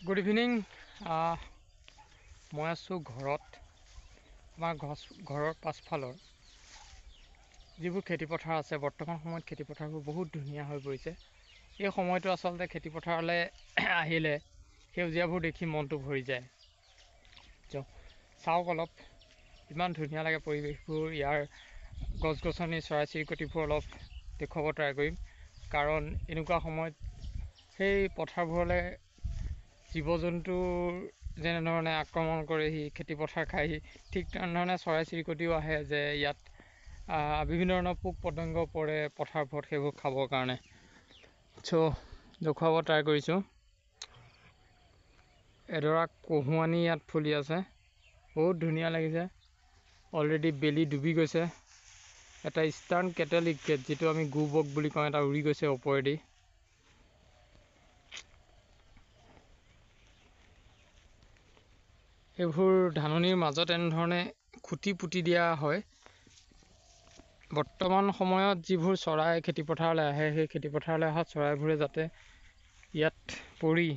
Good evening. মই আছোঁ ঘৰত। আমাৰ ঘৰৰ পাছফালৰ যিবোৰ খেতিপথাৰ আছে, বৰ্তমান সময়ত খেতিপথাৰবোৰ বহুত ধুনীয়া হৈ পৰিছে। এই সময়টো আচলতে খেতিপথাৰলৈ আহিলে সেউজীয়াবোৰ দেখি মনটো ভৰি যায়। চাওক অলপ ইমান ধুনীয়া লাগে পৰিৱেশবোৰ। ইয়াৰ গছ গছনি চৰাই চিৰিকটিবোৰ অলপ দেখুৱাব ট্ৰাই কৰিম, কাৰণ এনেকুৱা সময়ত সেই পথাৰবোৰলৈ জীৱ জন্তুৰ যেনেধৰণে আক্ৰমণ কৰেহি, খেতিপথাৰ খাইহি, ঠিক তেনেধৰণে চৰাই চিৰিকটিও আহে যে ইয়াত বিভিন্ন ধৰণৰ পোক পতংগ পৰে পথাৰবোৰত, সেইবোৰ খাবৰ কাৰণে। দেখুৱাব ট্ৰাই কৰিছোঁ। এডৰা কহুৱনী ইয়াত ফুলি আছে, বহুত ধুনীয়া লাগিছে। অলৰেডি বেলি ডুবি গৈছে। এটা ইষ্টাৰ্ণ কেটেলিক গেট, যিটো আমি গুবক বুলি কওঁ, এটা উৰি গৈছে ওপৰেদি। এইবোৰ ধাননিৰ মাজত এনেধৰণে খুটি পুতি দিয়া হয়। বৰ্তমান সময়ত যিবোৰ চৰাই খেতিপথাৰলৈ আহে, সেই খেতিপথাৰলৈ অহা চৰাইবোৰে যাতে ইয়াত পৰি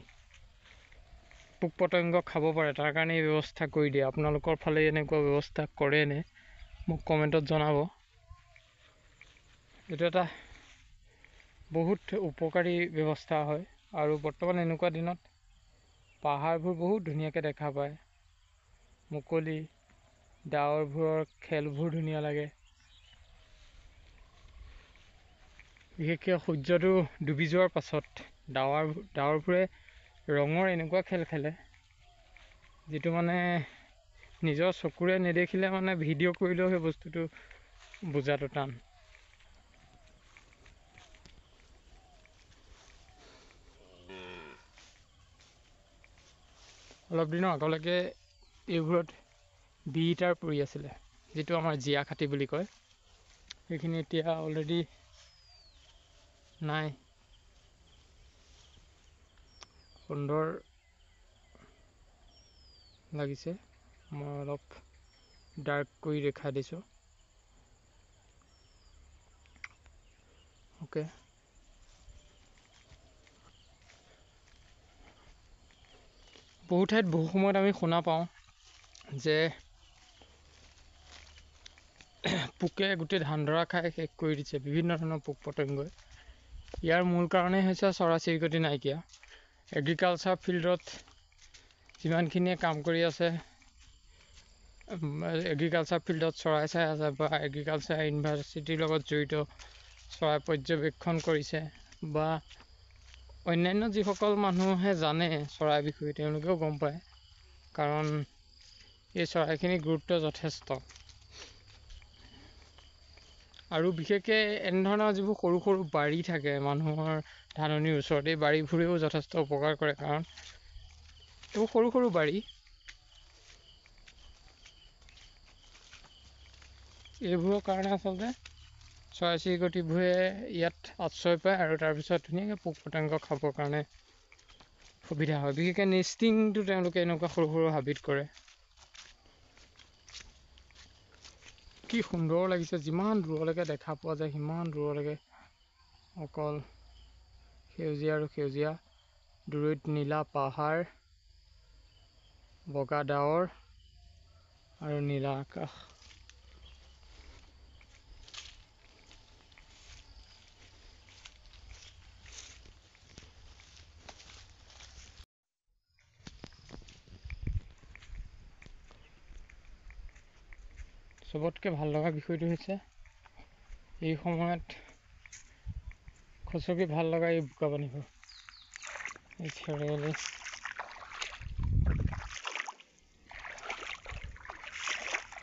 পোক পতংগ খাব পাৰে, তাৰ কাৰণে এই ব্যৱস্থা কৰি দিয়ে। আপোনালোকৰ ফালে এনেকুৱা ব্যৱস্থা কৰেনে? মোক কমেণ্টত জনাব। এইটো এটা বহুত উপকাৰী ব্যৱস্থা হয়, আৰু বৰ্তমান এনেকুৱা দিনত পাহাৰবোৰ বহুত ধুনীয়াকৈ দেখা পায়। মুকলি ডাৱৰবোৰৰ খেলবোৰ ধুনীয়া লাগে। বিশেষকৈ সূৰ্যটো ডুবি যোৱাৰ পাছত ডাৱৰবোৰে ৰঙৰ এনেকুৱা খেল খেলে, যিটো মানে নিজৰ চকুৰে নেদেখিলে মানে ভিডিঅ' কৰিলেও সেই বস্তুটো বুজাটো টান। অলপ দিনৰ আগলৈকে এইবোৰত বিৰিটাৰ পৰি আছিলে, যিটো আমাৰ জীয়া খাটি বুলি কয়। সেইখিনি এতিয়া অলৰেডি নাই। সুন্দৰ লাগিছে। মই অলপ ডাৰ্ক কৰি দেখাই দিছোঁ। অ'কে, বহু ঠাইত বহু সময়ত আমি শুনা পাওঁ যে পোকে গোটেই ধানডৰা খাই শেষ কৰি দিছে, বিভিন্ন ধৰণৰ পোক পতংগই। ইয়াৰ মূল কাৰণেই হৈছে চৰাই চিৰিকটি নাইকিয়া। এগ্ৰিকালচাৰ ফিল্ডত যিমানখিনিয়ে কাম কৰি আছে, এগ্ৰিকালচাৰ ফিল্ডত চৰাই চাই আছে, বা এগ্ৰিকালচাৰ ইউনিভাৰ্চিটিৰ লগত জড়িত চৰাই পৰ্যবেক্ষণ কৰিছে, বা অন্যান্য যিসকল মানুহে জানে চৰাইৰ বিষয়ে, তেওঁলোকেও গম পায়। কাৰণ এই চৰাইখিনিৰ গুৰুত্ব যথেষ্ট। আৰু বিশেষকৈ এনেধৰণৰ যিবোৰ সৰু সৰু বাৰী থাকে মানুহৰ ধাননিৰ ওচৰত, এই বাৰীবোৰেও যথেষ্ট উপকাৰ কৰে। কাৰণ এইবোৰ সৰু সৰু বাৰী, এইবোৰৰ কাৰণে আচলতে চৰাই চিৰিকটিবোৰে ইয়াত আশ্ৰয় পায়, আৰু তাৰপিছত ধুনীয়াকৈ পোক পতংগ খাবৰ কাৰণে সুবিধা হয়। বিশেষকৈ নেষ্টিংটো তেওঁলোকে এনেকুৱা সৰু সৰু হাবিত কৰে। কি সুন্দৰ লাগিছে, যিমান দূৰলৈকে দেখা পোৱা যায় সিমান দূৰলৈকে অকল সেউজীয়া আৰু সেউজীয়া। দূৰৈত নীলা পাহাৰ, বগা ডাৱৰ আৰু নীলা আকাশ। চবতকৈ ভাল লগা বিষয়টো হৈছে এই সময়ত সঁচাকৈ ভাল লগা এই বোকা পানীবোৰ, এই খেৰেলি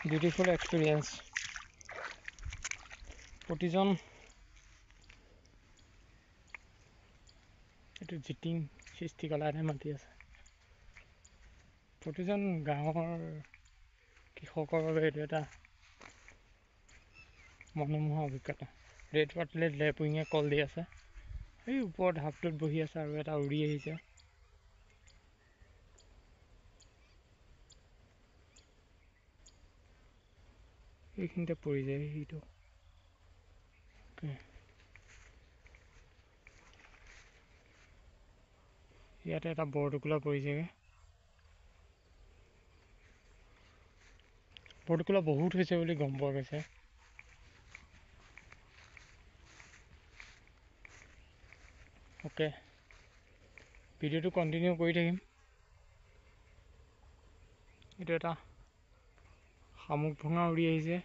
বিউটিফুল এক্সপিৰিয়েঞ্চ। প্ৰতিজন এইটো জিটিং সৃষ্টিকলাহে মাতি আছে। প্ৰতিজন গাঁৱৰ কৃষকৰ বাবে এইটো এটা মনোমোহা অভিজ্ঞতা। ৰেড পাতলেট লেপুঙে কল দি আছে, এই ওপৰত ঢাপটোত বহি আছে, আৰু এটা উৰি আহিছে। এইখিনিতে পৰি যায় সেইটো। ইয়াতে এটা বৰটোকোলা পৰিছেগৈ। বৰটোকোলা বহুত হৈছে বুলি গম পোৱা গৈছে। অ'কে, ভিডিঅ'টো কণ্টিনিউ কৰি থাকিম। এইটো এটা শামুক ভঙা উৰি আহিছে।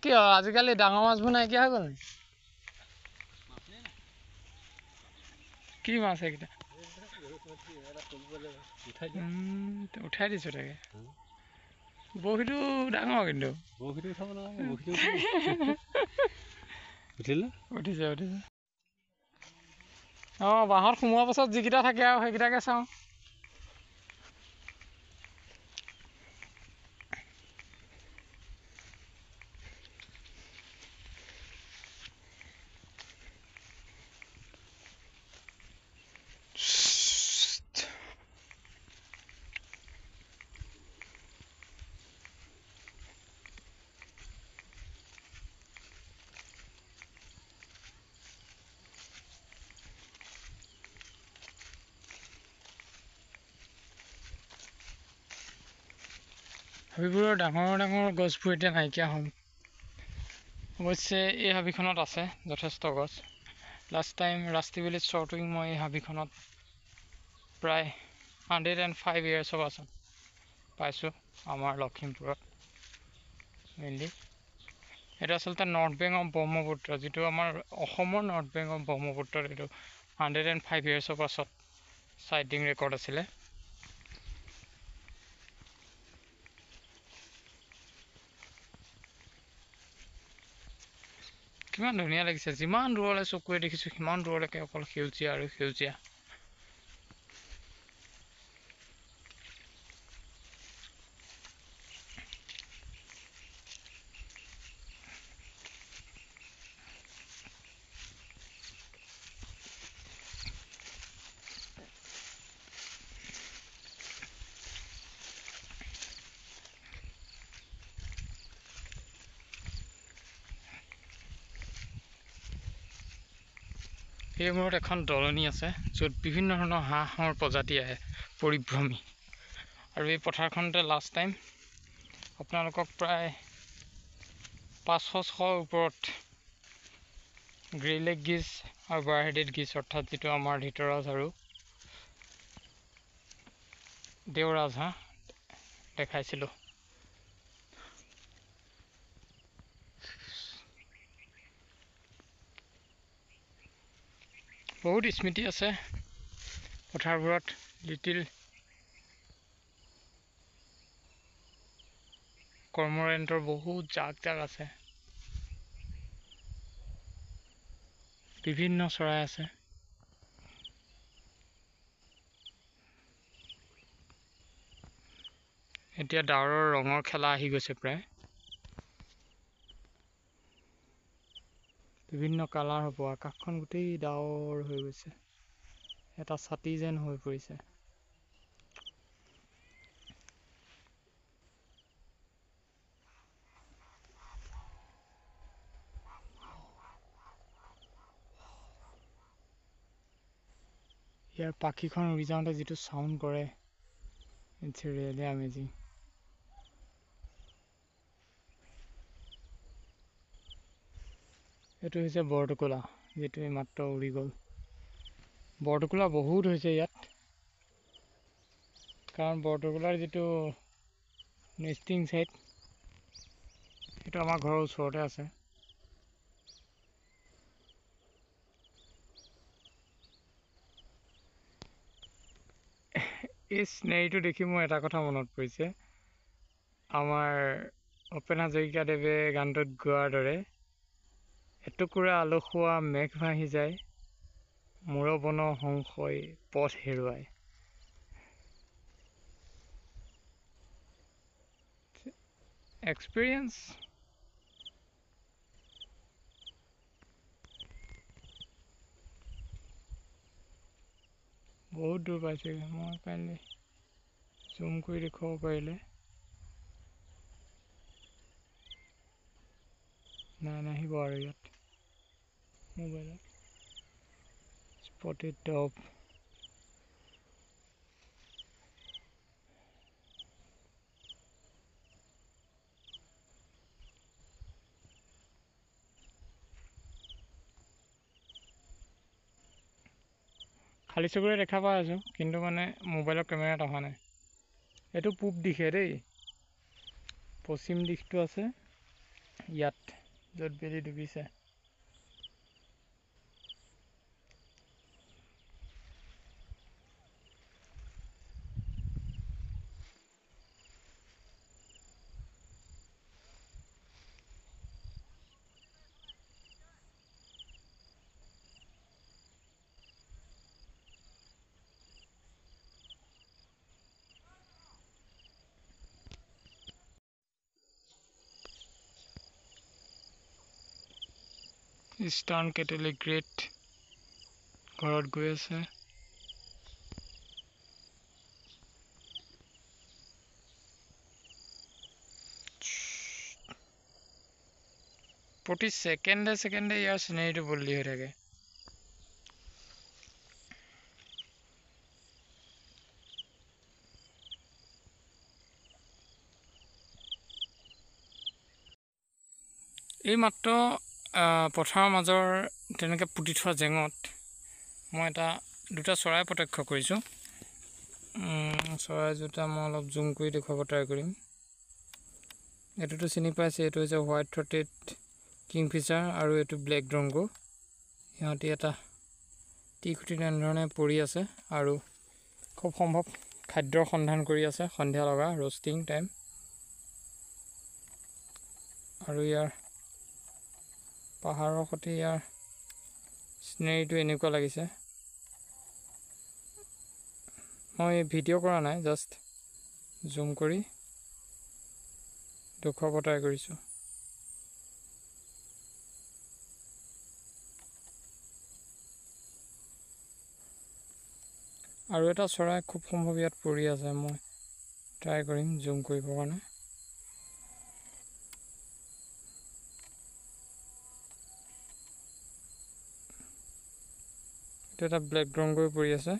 কিয় আজিকালি ডাঙৰ মাছবোৰ নাইকিয়া হৈ গ'ল? কি মাছ এইকেইটা? উঠাই দিছোঁ তাকে। বৰশীটো ডাঙৰ, কিন্তু বৰশীটো উঠাব নালাগে। উঠিছে উঠিছে। অঁ, বাঁহত সোমোৱাৰ পাছত যিকেইটা থাকে আৰু সেইকেইটাকে চাওঁ। হাবিবোৰৰ ডাঙৰ ডাঙৰ গছবোৰ এতিয়া নাইকিয়া হ'ল। অৱশ্যে এই হাবিখনত আছে যথেষ্ট গছ। লাষ্ট টাইম ৰাষ্টি ভিলেজ শ্বৰ্ট উইং মই এই হাবিখনত প্ৰায় 105 yearsৰ পাছত পাইছোঁ, আমাৰ লখিমপুৰত মেইনলি। এইটো আচলতে নৰ্থ বেংক অফ ব্ৰহ্মপুত্ৰ, যিটো আমাৰ অসমৰ নৰ্থ বেংক অফ ব্ৰহ্মপুত্ৰত এইটো 105 yearsৰ পাছত চাইটিং ৰেকৰ্ড আছিলে। কিমান ধুনীয়া লাগিছে, যিমান দূৰলৈ চকুৰে দেখিছোঁ সিমান দূৰলৈকে অকল সেউজীয়া আৰু সেউজীয়া। এই মূৰত এখন দলনি আছে, য'ত বিভিন্ন ধৰণৰ হাঁহৰ প্ৰজাতি আহে পৰিভ্ৰমী। আৰু এই পথাৰখনতে লাষ্ট টাইম আপোনালোকক প্ৰায় 500-600 ওপৰত গ্ৰে লেগ গিছ আৰু বাৰহেডেড গিছ, অৰ্থাৎ যিটো আমাৰ ধিতৰাজ আৰু দেওৰাজ হাঁহ দেখাইছিলোঁ। বহুত স্মৃতি আছে পথাৰবোৰত। লিটিল কৰ্মৰেণ্টৰ বহুত জাক আছে, বিভিন্ন চৰাই আছে। এতিয়া ডাৱৰৰ ৰঙৰ খেলা আহি গৈছে প্ৰায়। বিভিন্ন কালাৰ হ'ব, আকাশখন গোটেই ডাৱৰ হৈ গৈছে, এটা ছাতি যেন হৈ পৰিছে। ইয়াৰ পাখিখন উৰি যাওঁতে যিটো চাউণ্ড কৰে, ইটছ ৰিয়েলি আমেজিং। এইটো হৈছে বৰটোকোলা, যিটো এইমাত্ৰ উৰি গ'ল। বৰটোকোলা বহুত হৈছে ইয়াত, কাৰণ বৰটোকোলাৰ যিটো নেষ্টিং ছাইট সেইটো আমাৰ ঘৰৰ ওচৰতে আছে। এই চিনেৰীটো দেখি মোৰ এটা কথা মনত পৰিছে, আমাৰ ভূপেন হাজৰিকাদেৱে গানটোত গোৱাৰ দৰে, এটুকুৰা আলসুৱা মেঘ ভাহি যায়, মূৰ বন সংশয় পথ হেৰুৱাই। এক্সপিৰিয়েঞ্চ। বহুত দূৰ পাইছোঁগৈ। মই কাইণ্ডলি জুম কৰি দেখুৱাব পাৰিলে। নাই, নাহিব আৰু ইয়াত। মোবাইলত স্পটেড ডভ খালী চকুৰে দেখা পাই আছোঁ, কিন্তু মানে মোবাইলৰ কেমেৰাত অহা নাই। এইটো পূব দিশে দেই, পশ্চিম দিশটো আছে ইয়াত য'ত বেলি ডুবিছে। ইষ্টাৰ্ণ কেথলিক গ্ৰেট ঘৰত গৈ আছে। প্ৰতি ছেকেণ্ডে ছেকেণ্ডে ইয়াৰ চিনেৰীটো বদলি হৈ থাকে। এই মাত্ৰ পথাৰৰ মাজৰ তেনেকৈ পুতি থোৱা জেঙত মই দুটা চৰাই প্ৰত্যক্ষ কৰিছোঁ। চৰাই দুটা মই অলপ জুম কৰি দেখুৱাব ট্ৰাই কৰিম। এইটোতো চিনি পাইছে, এইটো হৈছে হোৱাইট থ্ৰটেড কিংফিচাৰ আৰু এইটো ব্লেক ড্ৰংগো। সিহঁতি এটা টিখুটি তেনেধৰণে পৰি আছে আৰু খুব সম্ভৱ খাদ্যৰ সন্ধান কৰি আছে, সন্ধিয়া লগা ৰ'ষ্টিং টাইম। আৰু ইয়াৰ পাহাৰৰ সৈতে ইয়াৰ চিনেৰীটো এনেকুৱা লাগিছে। মই ভিডিঅ' কৰা নাই, জাষ্ট জুম কৰি দেখুৱাব ট্ৰাই কৰিছোঁ। আৰু এটা চৰাই খুব সম্ভৱ ইয়াত পৰি আছে, মই ট্ৰাই কৰিম জুম কৰিবৰ কাৰণে। এইটো এটা ব্লেক ড্ৰংগো পৰি আছে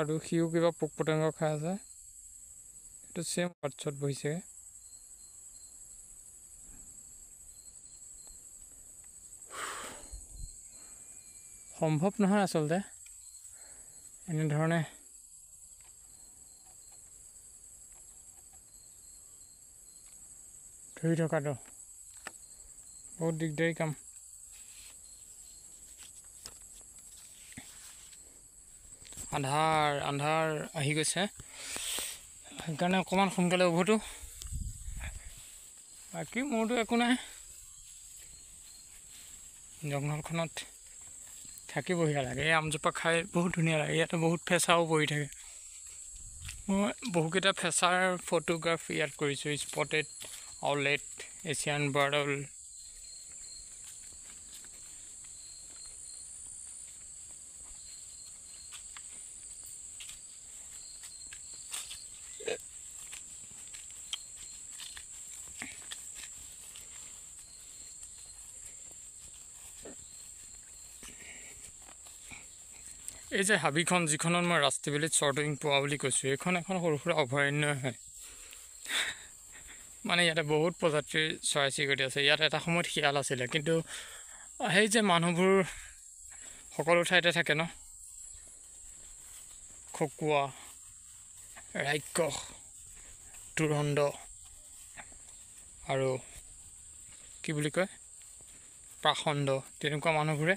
আৰু সিও কিবা পোক পতংগ খাই আছে। এইটো ছেম পাৰ্টছত বহিছে। সম্ভৱ নহয় আচলতে এনেধৰণে ধৰি থকাটো, বহুত দিগদাৰী কাম। আন্ধাৰ আহি গৈছে, সেইকাৰণে অকণমান সোনকালে উভতো। বাকী মোৰতো একো নাই, জংঘলখনত থাকি বঢ়িয়া লাগে। এই আমজোপা খাই বহুত ধুনীয়া লাগে, ইয়াতে বহুত ফেঁচাও পৰি থাকে। মই বহুকেইটা ফেঁচাৰ ফটোগ্ৰাফ ইয়াত কৰিছোঁ। স্পটেড আউলেট, এছিয়ান বাৰ্ড আউল, এই যে হাবিখন যিখনত মই ৰাষ্ট্ৰীয়বেলিত শ্বৰ্টিং পোৱা বুলি কৈছোঁ, এইখন এখন সৰু সুৰা অভয়াৰণ্য হয়। মানে ইয়াতে বহুত প্ৰজাতিৰ চৰাই চিৰিকটি আছে। ইয়াত এটা সময়ত শিয়াল আছিলে, কিন্তু সেই যে মানুহবোৰ সকলো ঠাইতে থাকে ন, খকুৱা, ৰাক্ষস, তুৰণ্ড আৰু কি বুলি কয় প্ৰাখণ্ড, তেনেকুৱা মানুহবোৰে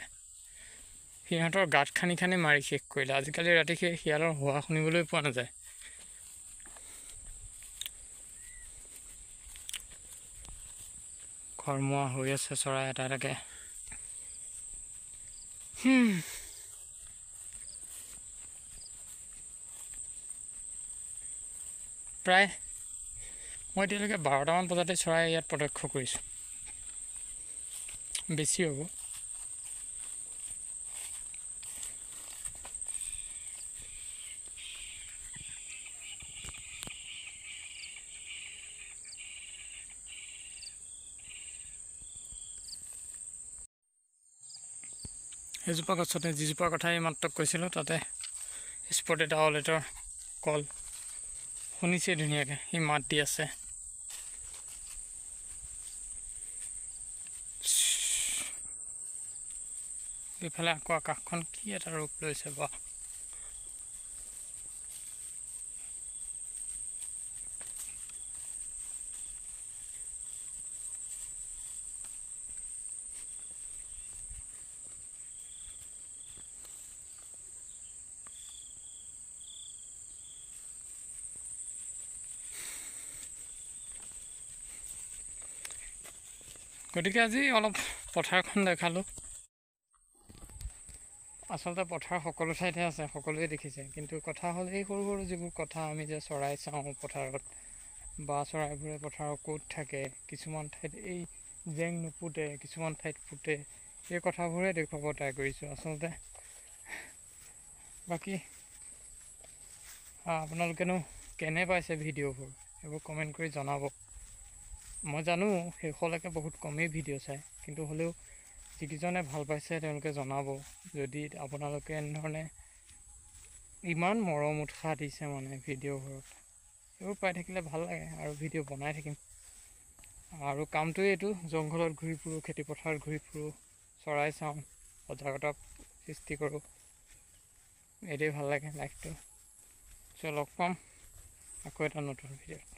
সিহঁতৰ গাঁত খানি খানি মাৰি শেষ কৰিলে। আজিকালি ৰাতি সেই শিয়ালৰ হোৱা শুনিবলৈ পোৱা নাযায়। ঘৰমুৱা হৈ আছে চৰাই এটা এটাকে। প্ৰায় মই এতিয়ালৈকে 12টামান বজাতে চৰাই ইয়াত প্ৰত্যক্ষ কৰিছোঁ, বেছি হ'ব। সেইজোপা গছতে যিজোপা কথা এইমাত্ৰ কৈছিলোঁ তাতে স্পটেড আউলেটৰ কল শুনিছে ধুনীয়াকৈ, সি মাত দি আছে। এইফালে আকৌ আকাশখন কি এটা ৰূপ লৈছে বা। গতিকে আজি অলপ পথাৰখন দেখালোঁ। আচলতে পথাৰ সকলো ঠাইতে আছে, সকলোৱে দেখিছে, কিন্তু কথা হ'ল এই সৰু সৰু যিবোৰ কথা আমি যে চৰাই চাওঁ পথাৰত, বা চৰাইবোৰে পথাৰৰ ক'ত থাকে, কিছুমান ঠাইত এই জেং নুপুতে, কিছুমান ঠাইত ফুটে, এই কথাবোৰে দেখুৱাব ট্ৰাই কৰিছোঁ আচলতে। বাকী আপোনালোকেনো কেনে পাইছে ভিডিঅ'বোৰ, এইবোৰ কমেণ্ট কৰি জনাব। মই জানো শেষলৈকে বহুত কমেই ভিডিঅ' চায়, কিন্তু হ'লেও যিকেইজনে ভাল পাইছে তেওঁলোকে জনাব। যদি আপোনালোকে এনেধৰণে ইমান মৰম উৎসাহ দিছে মানে ভিডিঅ'বোৰত, এইবোৰ পাই থাকিলে ভাল লাগে আৰু ভিডিঅ' বনাই থাকিম। আৰু কামটোৱে এইটো, জংঘলত ঘূৰি ফুৰোঁ, খেতিপথাৰত ঘূৰি ফুৰোঁ, চৰাই চাওঁ, সজাগতা সৃষ্টি কৰোঁ, এইটোৱে ভাল লাগে লাইফটো। চ' লগ পাম আকৌ এটা নতুন ভিডিঅ'ত।